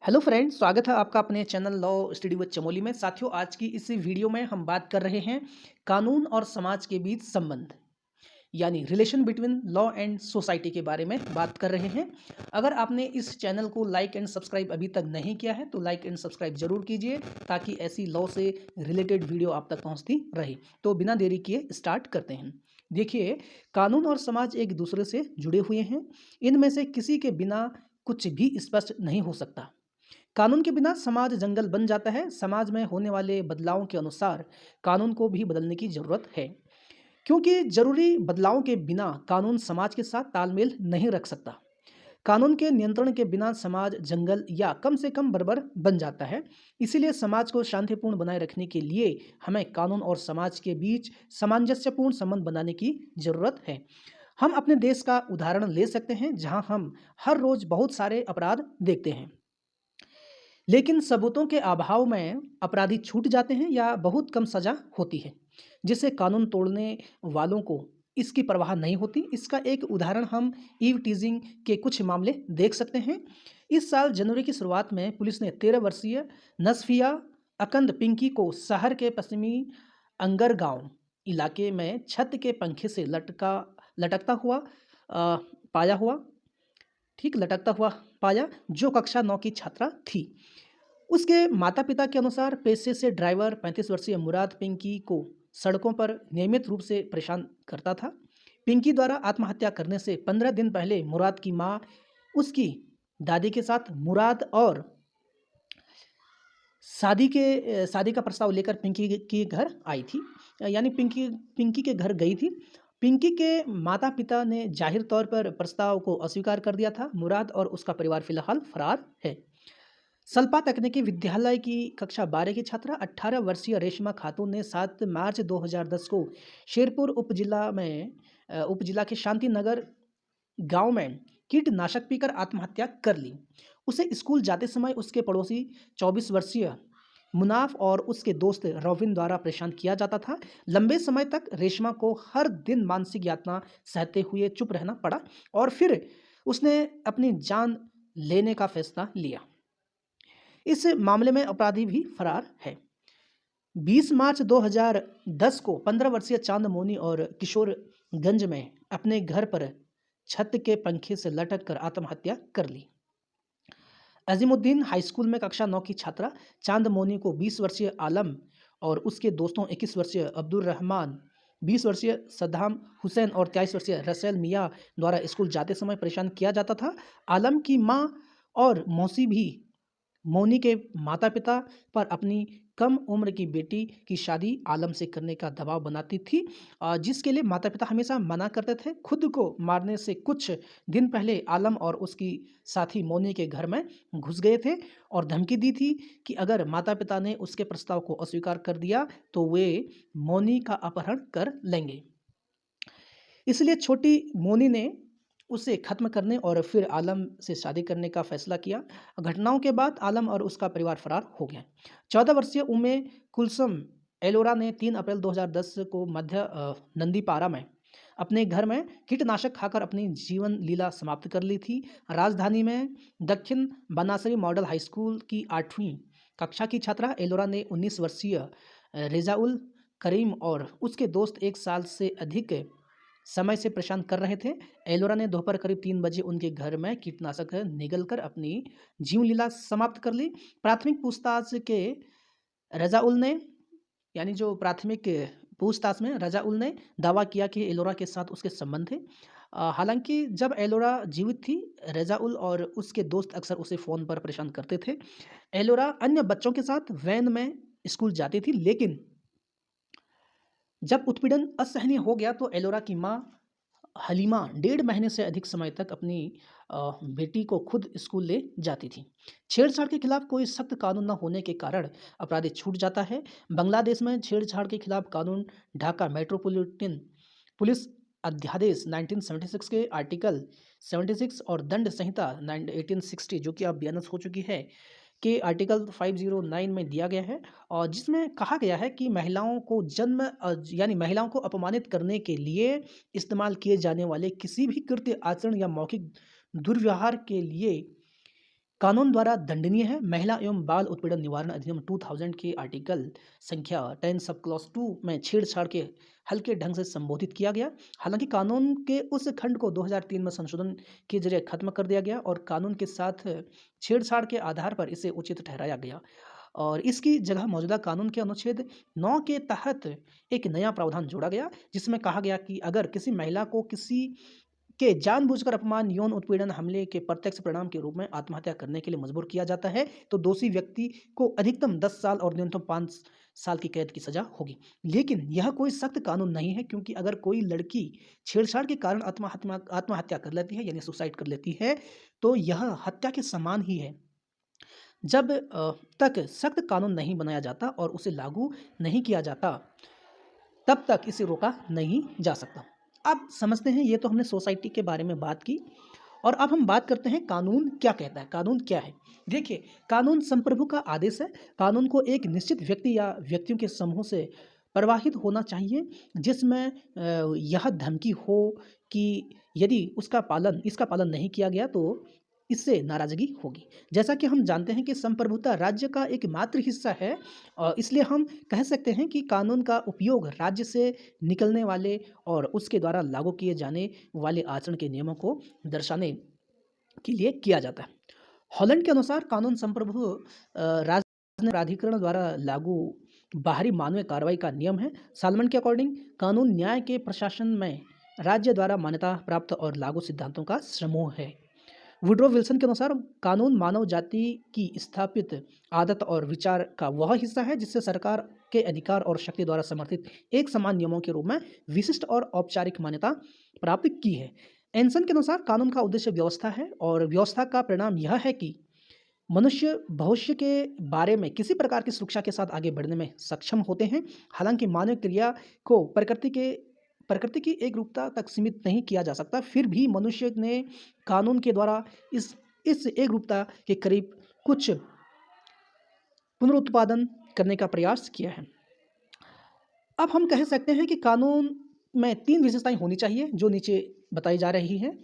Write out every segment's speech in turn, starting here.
Hello friends, स्वागत है आपका अपने channel law study with Chamoli में। साथियों, आज की इस वीडियो में हम बात कर रहे हैं कानून और समाज के बीच संबंध यानी relation between law and society के बारे में बात कर रहे हैं। अगर आपने इस चैनल को लाइक एंड सब्सक्राइब अभी तक नहीं किया है तो लाइक एंड सब्सक्राइब जरूर कीजिए ताकि ऐसी लॉ से रिलेटेड वीडियो आप तक पहुंचती रहे। तो बिना देरी किए स्टार्ट करते हैं। देखिए, कानून और समाज एक दूसरे से जुड़े हुए हैं। इनमें से किसी के बिना कुछ भी स्पष्ट नहीं हो सकता। कानून के बिना समाज जंगल बन जाता है। समाज में होने वाले बदलावों के अनुसार कानून को भी बदलने की जरूरत है, क्योंकि जरूरी बदलावों के बिना कानून समाज के साथ तालमेल नहीं रख सकता। कानून के नियंत्रण के बिना समाज जंगल या कम से कम बर्बर बन जाता है। इसीलिए समाज को शांतिपूर्ण बनाए रखने के लिए हमें कानून और समाज के बीच सामंजस्यपूर्ण संबंध बनाने की जरूरत है। हम अपने देश का उदाहरण ले सकते हैं, जहां हम हर रोज बहुत सारे अपराध देखते हैं, लेकिन सबूतों के अभाव में अपराधी छूट जाते हैं या बहुत कम सजा होती है, जिससे कानून तोड़ने वालों को इसकी परवाह नहीं होती। इसका एक उदाहरण हम ईव टीजिंग के कुछ मामले देख सकते हैं। इस साल जनवरी की शुरुआत में पुलिस ने 13 वर्षीय नसफिया अकंद पिंकी को शहर के पश्चिमी अंगर गांव इलाके में छत के पंखे से लटकता हुआ पाया हुआ ठीक लटकता हुआ पाया, जो कक्षा 9 की छात्रा थी। उसके माता पिता के अनुसार पेशे से ड्राइवर 35 वर्षीय मुराद पिंकी को सड़कों पर नियमित रूप से परेशान करता था। पिंकी द्वारा आत्महत्या करने से 15 दिन पहले मुराद की मां उसकी दादी के साथ मुराद और शादी का प्रस्ताव लेकर पिंकी के घर आई थी, यानी पिंकी के घर गई थी। पिंकी के माता पिता ने जाहिर तौर पर प्रस्ताव को अस्वीकार कर दिया था। मुराद और उसका परिवार फिलहाल फरार है। सल्पा तकनीकी विद्यालय की कक्षा 12 की छात्रा 18 वर्षीय रेशमा खातून ने 7 मार्च 2010 को शेरपुर उपजिला के शांति नगर गांव में कीटनाशक पीकर आत्महत्या कर ली। उसे स्कूल जाते समय उसके पड़ोसी 24 वर्षीय मुनाफ और उसके दोस्त रोविन द्वारा परेशान किया जाता था। लंबे समय तक रेशमा को हर दिन मानसिक यातना सहते हुए चुप रहना पड़ा और फिर उसने अपनी जान लेने का फैसला लिया। इस मामले में अपराधी भी फरार है। 20 मार्च 2010 को 15 वर्षीय चांद मोनी और किशोरगंज में अपने घर पर छत के पंखे से लटक कर आत्महत्या कर ली। अजीमुद्दीन हाई स्कूल में कक्षा 9 की छात्रा चांद मोनी को 20 वर्षीय आलम और उसके दोस्तों 21 वर्षीय अब्दुल रहमान, 20 वर्षीय सद्दाम हुसैन और 23 वर्षीय रसेल मियाँ द्वारा स्कूल जाते समय परेशान किया जाता था। आलम की मां और मौसी भी मोनी के माता पिता पर अपनी कम उम्र की बेटी की शादी आलम से करने का दबाव बनाती थी, जिसके लिए माता पिता हमेशा मना करते थे। खुद को मारने से कुछ दिन पहले आलम और उसकी साथी मोनी के घर में घुस गए थे और धमकी दी थी कि अगर माता पिता ने उसके प्रस्ताव को अस्वीकार कर दिया तो वे मोनी का अपहरण कर लेंगे। इसलिए छोटी मोनी ने उसे खत्म करने और फिर आलम से शादी करने का फैसला किया। घटनाओं के बाद आलम और उसका परिवार फरार हो गया। 14 वर्षीय उम्मे कुलसुम एलोरा ने 3 अप्रैल 2010 को मध्य नंदीपारा में अपने घर में कीटनाशक खाकर अपनी जीवन लीला समाप्त कर ली थी। राजधानी में दक्षिण बनासरी मॉडल हाई स्कूल की 8वीं कक्षा की छात्रा एलोरा ने 19 वर्षीय रेजाउल करीम और उसके दोस्त 1 साल से अधिक समय से परेशान कर रहे थे। एलोरा ने दोपहर करीब 3 बजे उनके घर में कीटनाशक निगलकर अपनी जीवन लीला समाप्त कर ली। प्राथमिक पूछताछ के रजाउल ने यानी जो प्राथमिक पूछताछ में रजाउल ने दावा किया कि एलोरा के साथ उसके संबंध थे। हालांकि जब एलोरा जीवित थी, रजाउल और उसके दोस्त अक्सर उसे फ़ोन पर परेशान करते थे। एलोरा अन्य बच्चों के साथ वैन में स्कूल जाती थी, लेकिन जब उत्पीड़न असहनीय हो गया तो एलोरा की मां हलीमा 1.5 महीने से अधिक समय तक अपनी बेटी को खुद स्कूल ले जाती थी। छेड़छाड़ के खिलाफ कोई सख्त कानून न होने के कारण अपराधी छूट जाता है। बांग्लादेश में छेड़छाड़ के खिलाफ कानून ढाका मेट्रोपॉलिटन पुलिस अध्यादेश 1976 के आर्टिकल 76 और दंड संहिता 1860 जो कि अब बैन हो चुकी है के आर्टिकल 509 में दिया गया है, और जिसमें कहा गया है कि महिलाओं को यानी महिलाओं को अपमानित करने के लिए इस्तेमाल किए जाने वाले किसी भी कृत्य आचरण या मौखिक दुर्व्यवहार के लिए कानून द्वारा दंडनीय है। महिला एवं बाल उत्पीड़न निवारण अधिनियम 2000 के आर्टिकल संख्या 10 सब क्लॉज 2 में छेड़छाड़ के हल्के ढंग से संबोधित किया गया। हालांकि कानून के उस खंड को 2003 में संशोधन के जरिए खत्म कर दिया गया और कानून के साथ छेड़छाड़ के आधार पर इसे उचित ठहराया गया और इसकी जगह मौजूदा कानून के अनुच्छेद 9 के तहत एक नया प्रावधान जोड़ा गया, जिसमें कहा गया कि अगर किसी महिला को किसी के जानबूझकर अपमान, यौन उत्पीड़न, हमले के प्रत्यक्ष परिणाम के रूप में आत्महत्या करने के लिए मजबूर किया जाता है, तो दोषी व्यक्ति को अधिकतम 10 साल और न्यूनतम 5 साल की कैद की सजा होगी। लेकिन यह कोई सख्त कानून नहीं है, क्योंकि अगर कोई लड़की छेड़छाड़ के कारण आत्महत्या कर लेती है यानी सुसाइड कर लेती है, तो यह हत्या के समान ही है। जब तक सख्त कानून नहीं बनाया जाता और उसे लागू नहीं किया जाता, तब तक इसे रोका नहीं जा सकता। अब समझते हैं, ये तो हमने सोसाइटी के बारे में बात की और अब हम बात करते हैं कानून क्या कहता है, कानून क्या है। देखिए, कानून संप्रभु का आदेश है। कानून को एक निश्चित व्यक्ति या व्यक्तियों के समूह से प्रवाहित होना चाहिए, जिसमें यह धमकी हो कि यदि इसका पालन नहीं किया गया तो इससे नाराजगी होगी। जैसा कि हम जानते हैं कि संप्रभुता राज्य का एक मात्र हिस्सा है और इसलिए हम कह सकते हैं कि कानून का उपयोग राज्य से निकलने वाले और उसके द्वारा लागू किए जाने वाले आचरण के नियमों को दर्शाने के लिए किया जाता है। हॉलैंड के अनुसार कानून संप्रभु राज्य प्राधिकरण द्वारा लागू बाहरी मानवीय कार्रवाई का नियम है। सालमन के अकॉर्डिंग कानून न्याय के प्रशासन में राज्य द्वारा मान्यता प्राप्त और लागू सिद्धांतों का समूह है। वुड्रो विल्सन के अनुसार कानून मानव जाति की स्थापित आदत और विचार का वह हिस्सा है जिससे सरकार के अधिकार और शक्ति द्वारा समर्थित एक समान नियमों के रूप में विशिष्ट और औपचारिक मान्यता प्राप्त की है। एंसन के अनुसार कानून का उद्देश्य व्यवस्था है और व्यवस्था का परिणाम यह है कि मनुष्य भविष्य के बारे में किसी प्रकार की सुरक्षा के साथ आगे बढ़ने में सक्षम होते हैं। हालांकि मानव क्रिया को प्रकृति की एक रूपता तक सीमित नहीं किया जा सकता, फिर भी मनुष्य ने कानून के द्वारा इस एक रूपता के करीब कुछ पुनरुत्पादन करने का प्रयास किया है। अब हम कह सकते हैं कि कानून में 3 विशेषताएं होनी चाहिए जो नीचे बताई जा रही है।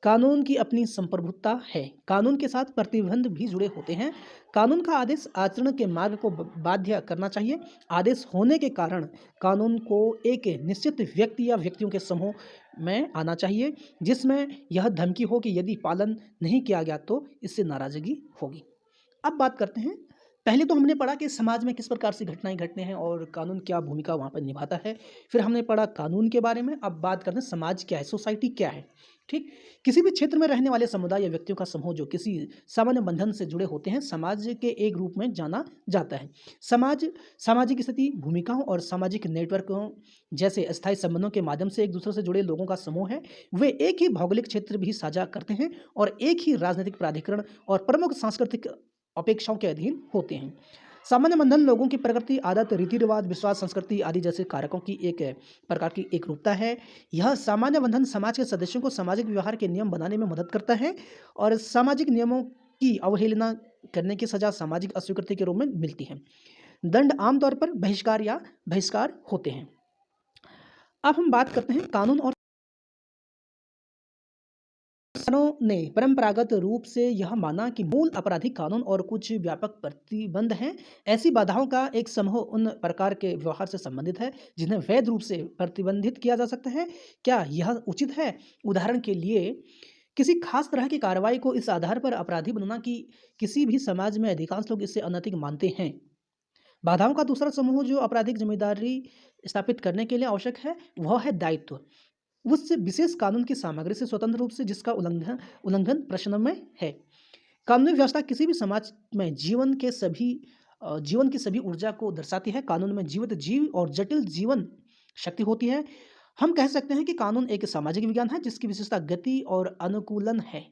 कानून की अपनी संप्रभुता है। कानून के साथ प्रतिबंध भी जुड़े होते हैं। कानून का आदेश आचरण के मार्ग को बाध्य करना चाहिए। आदेश होने के कारण कानून को एक निश्चित व्यक्ति या व्यक्तियों के समूह में आना चाहिए, जिसमें यह धमकी हो कि यदि पालन नहीं किया गया तो इससे नाराजगी होगी। अब बात करते हैं, पहले तो हमने पढ़ा कि समाज में किस प्रकार से घटनाएं घटते हैं और कानून क्या भूमिका वहाँ पर निभाता है। फिर हमने पढ़ा कानून के बारे में। अब बात करते हैं समाज क्या है, सोसाइटी क्या है। ठीक, किसी भी क्षेत्र में रहने वाले समुदाय या व्यक्तियों का समूह जो किसी सामान्य बंधन से जुड़े होते हैं, समाज के एक रूप में जाना जाता है। समाज सामाजिक स्थिति, भूमिकाओं और सामाजिक नेटवर्कों जैसे अस्थायी संबंधों के माध्यम से एक दूसरे से जुड़े लोगों का समूह है। वे एक ही भौगोलिक क्षेत्र भी साझा करते हैं और एक ही राजनीतिक प्राधिकरण और प्रमुख सांस्कृतिक अपेक्षाओं के अधीन होते हैं। सामान्य बंधन लोगों की प्रकृति, आदत, रीति रिवाज, विश्वास, संस्कृति आदि जैसे कारकों की एक प्रकार की एक रूपता है। यह सामान्य बंधन समाज के सदस्यों को सामाजिक व्यवहार के नियम बनाने में मदद करता है और सामाजिक नियमों की अवहेलना करने की सजा सामाजिक अस्वीकृति के रूप में मिलती है। दंड आमतौर पर बहिष्कार होते हैं। अब हम बात करते हैं कानून और ने परंपरागत रूप से यह माना कि मूल आपराधिक कानून और कुछ व्यापक प्रतिबंध हैं। ऐसी बाधाओं का एक समूह उन प्रकार के व्यवहार से संबंधित है जिन्हें वैध रूप से प्रतिबंधित किया जा सकता है। क्या यह उचित है? उदाहरण के लिए, किसी खास तरह की कार्रवाई को इस आधार पर अपराधी बनाना कि किसी भी समाज में अधिकांश लोग इसे अनैतिक मानते हैं। बाधाओं का दूसरा समूह जो आपराधिक जिम्मेदारी स्थापित करने के लिए आवश्यक है, वह है दायित्व। उस विशेष कानून की सामग्री से स्वतंत्र रूप से जिसका उल्लंघन प्रश्न में है। कानूनी व्यवस्था किसी भी समाज में जीवन की सभी ऊर्जा को दर्शाती है। कानून में जीवित जीव और जटिल जीवन शक्ति होती है। हम कह सकते हैं कि कानून एक सामाजिक विज्ञान है जिसकी विशेषता गति और अनुकूलन है।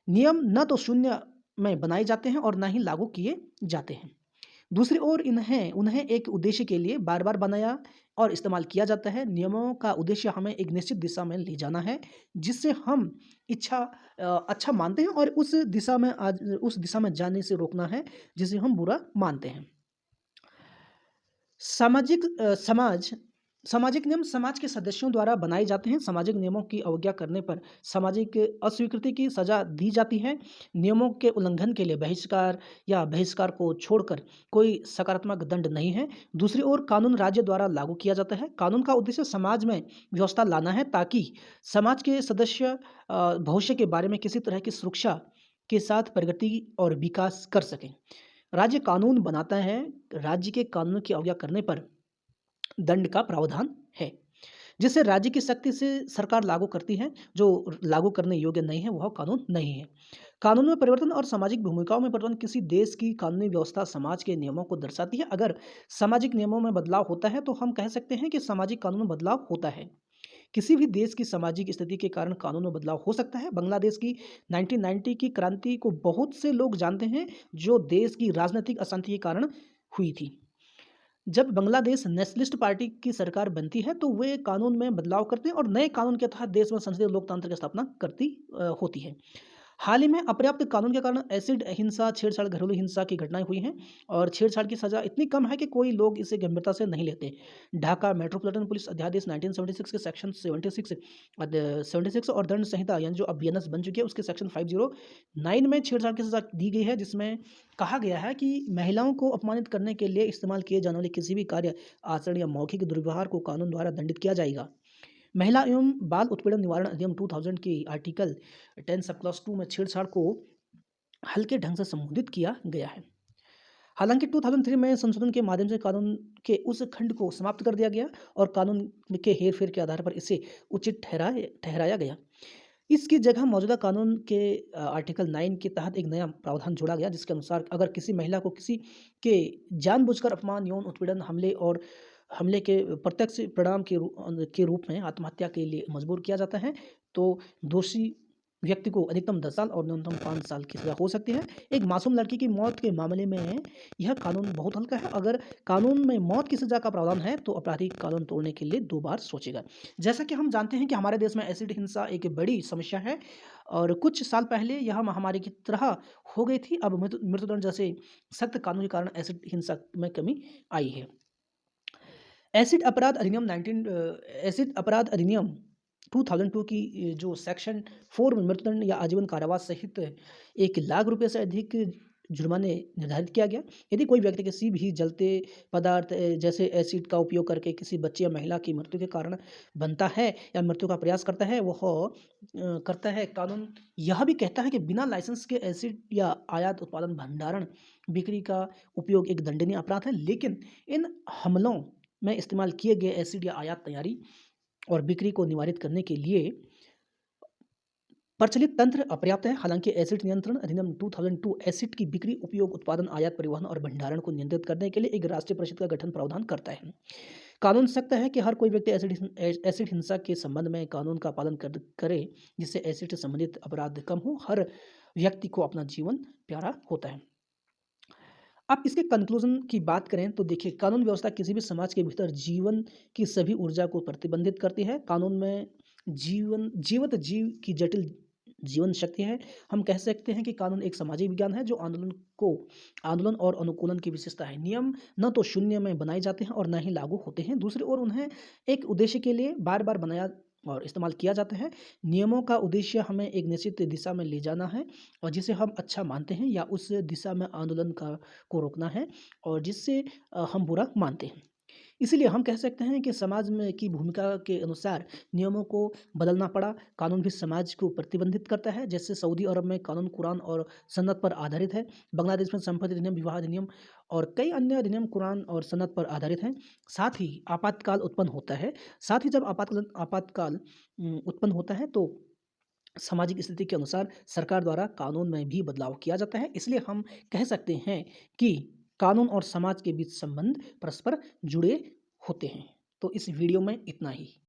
नियम न तो शून्य में बनाए जाते हैं और न ही लागू किए जाते हैं। दूसरी ओर उन्हें एक उद्देश्य के लिए बार बार बनाया और इस्तेमाल किया जाता है। नियमों का उद्देश्य हमें एक निश्चित दिशा में ले जाना है जिससे हम अच्छा मानते हैं और उस दिशा में जाने से रोकना है जिसे हम बुरा मानते हैं। समाज सामाजिक नियम समाज के सदस्यों द्वारा बनाए जाते हैं। सामाजिक नियमों की अवज्ञा करने पर सामाजिक अस्वीकृति की सज़ा दी जाती है। नियमों के उल्लंघन के लिए बहिष्कार या बहिष्कार को छोड़कर कोई सकारात्मक दंड नहीं है। दूसरी ओर कानून राज्य द्वारा लागू किया जाता है। कानून का उद्देश्य समाज में व्यवस्था लाना है ताकि समाज के सदस्य भविष्य के बारे में किसी तरह की सुरक्षा के साथ प्रगति और विकास कर सकें। राज्य कानून बनाता है। राज्य के कानून की अवज्ञा करने पर दंड का प्रावधान है, जिसे राज्य की शक्ति से सरकार लागू करती है। जो लागू करने योग्य नहीं है वह कानून नहीं है। कानून में परिवर्तन और सामाजिक भूमिकाओं में परिवर्तन किसी देश की कानूनी व्यवस्था समाज के नियमों को दर्शाती है। अगर सामाजिक नियमों में बदलाव होता है तो हम कह सकते हैं कि सामाजिक कानून में बदलाव होता है। किसी भी देश की सामाजिक स्थिति के कारण कानून में बदलाव हो सकता है। बांग्लादेश की 1990 की क्रांति को बहुत से लोग जानते हैं, जो देश की राजनीतिक अशांति के कारण हुई थी। जब बांग्लादेश नेशनलिस्ट पार्टी की सरकार बनती है तो वे कानून में बदलाव करते हैं और नए कानून के तहत देश में संसदीय लोकतंत्र की स्थापना होती है। हाल ही में अपर्याप्त कानून के कारण एसिड हिंसा, छेड़छाड़, घरेलू हिंसा की घटनाएं हुई हैं और छेड़छाड़ की सज़ा इतनी कम है कि कोई लोग इसे गंभीरता से नहीं लेते। ढाका मेट्रोपॉलिटन पुलिस अध्यादेश 1976 के सेक्शन 76 और दंड संहिता यानी जो अब बीएनएस बन चुकी है उसके सेक्शन 509 में छेड़छाड़ की सज़ा दी गई है, जिसमें कहा गया है कि महिलाओं को अपमानित करने के लिए इस्तेमाल किए जाने वाले किसी भी कार्य, आचरण या मौखिक दुर्व्यवहार को कानून द्वारा दंडित किया जाएगा। महिला एवं बाल उत्पीड़न निवारण अधिनियम 2000 की आर्टिकल 10 सब क्लॉज 2 में छेड़छाड़ को हल्के ढंग से संबोधित किया गया है। हालांकि 2003 में संशोधन के माध्यम से कानून के उस खंड को समाप्त कर दिया गया और कानून के हेरफेर के आधार पर इसे उचित ठहराया गया। इसकी जगह मौजूदा कानून के आर्टिकल 9 के तहत एक नया प्रावधान जोड़ा गया, जिसके अनुसार अगर किसी महिला को किसी के जानबूझकर अपमान, यौन उत्पीड़न, हमले के प्रत्यक्ष परिणाम के रूप में आत्महत्या के लिए मजबूर किया जाता है, तो दोषी व्यक्ति को अधिकतम 10 साल और न्यूनतम 5 साल की सज़ा हो सकती है। एक मासूम लड़की की मौत के मामले में यह कानून बहुत हल्का है। अगर कानून में मौत की सज़ा का प्रावधान है तो अपराधी कानून तोड़ने के लिए 2 बार सोचेगा। जैसा कि हम जानते हैं कि हमारे देश में एसिड हिंसा एक बड़ी समस्या है और कुछ साल पहले यह महामारी की तरह हो गई थी। अब मृत्युदंड जैसे सख्त कानून के कारण एसिड हिंसा में कमी आई है। एसिड अपराध अधिनियम 2002 की जो सेक्शन 4 में मृत्युदंड या आजीवन कारावास सहित 1 लाख रुपए से अधिक जुर्माने निर्धारित किया गया। यदि कोई व्यक्ति किसी भी जलते पदार्थ जैसे एसिड का उपयोग करके किसी बच्चे या महिला की मृत्यु के कारण बनता है या मृत्यु का प्रयास करता है, कानून यह भी कहता है कि बिना लाइसेंस के एसिड या आयात, उत्पादन, भंडारण, बिक्री का उपयोग एक दंडनीय अपराध है। लेकिन इन हमलों में इस्तेमाल किए गए एसिड या आयात, तैयारी और बिक्री को निवारित करने के लिए प्रचलित तंत्र अपर्याप्त है। हालांकि एसिड नियंत्रण अधिनियम 2002 एसिड की बिक्री, उपयोग, उत्पादन, आयात, परिवहन और भंडारण को नियंत्रित करने के लिए एक राष्ट्रीय परिषद का गठन प्रावधान करता है। कानून सख्त है कि हर कोई व्यक्ति एसिड हिंसा के संबंध में कानून का पालन करे, जिससे एसिड से संबंधित अपराध कम हो। हर व्यक्ति को अपना जीवन प्यारा होता है। अब इसके कंक्लूजन की बात करें तो देखिए, कानून व्यवस्था किसी भी समाज के भीतर जीवन की सभी ऊर्जा को प्रतिबंधित करती है। कानून में जीवित जीव की जटिल जीवन शक्ति है। हम कह सकते हैं कि कानून एक सामाजिक विज्ञान है जो आंदोलन और अनुकूलन की विशेषता है। नियम न तो शून्य में बनाए जाते हैं और न ही लागू होते हैं। दूसरी ओर उन्हें एक उद्देश्य के लिए बार बार बनाया और इस्तेमाल किया जाता है। नियमों का उद्देश्य हमें एक निश्चित दिशा में ले जाना है और जिसे हम अच्छा मानते हैं, या उस दिशा में आंदोलन को रोकना है और जिससे हम बुरा मानते हैं। इसीलिए हम कह सकते हैं कि समाज में की भूमिका के अनुसार नियमों को बदलना पड़ा। कानून भी समाज को प्रतिबंधित करता है। जैसे सऊदी अरब में कानून कुरान और सन्नत पर आधारित है। बांग्लादेश में संपत्ति अधिनियम, विवाह अधिनियम और कई अन्य अधिनियम कुरान और सन्नत पर आधारित हैं। साथ ही आपातकाल उत्पन्न होता है। साथ ही जब आपातकाल उत्पन्न होता है तो सामाजिक स्थिति के अनुसार सरकार द्वारा कानून में भी बदलाव किया जाता है। इसलिए हम कह सकते हैं कि कानून और समाज के बीच संबंध परस्पर जुड़े होते हैं। तो इस वीडियो में इतना ही।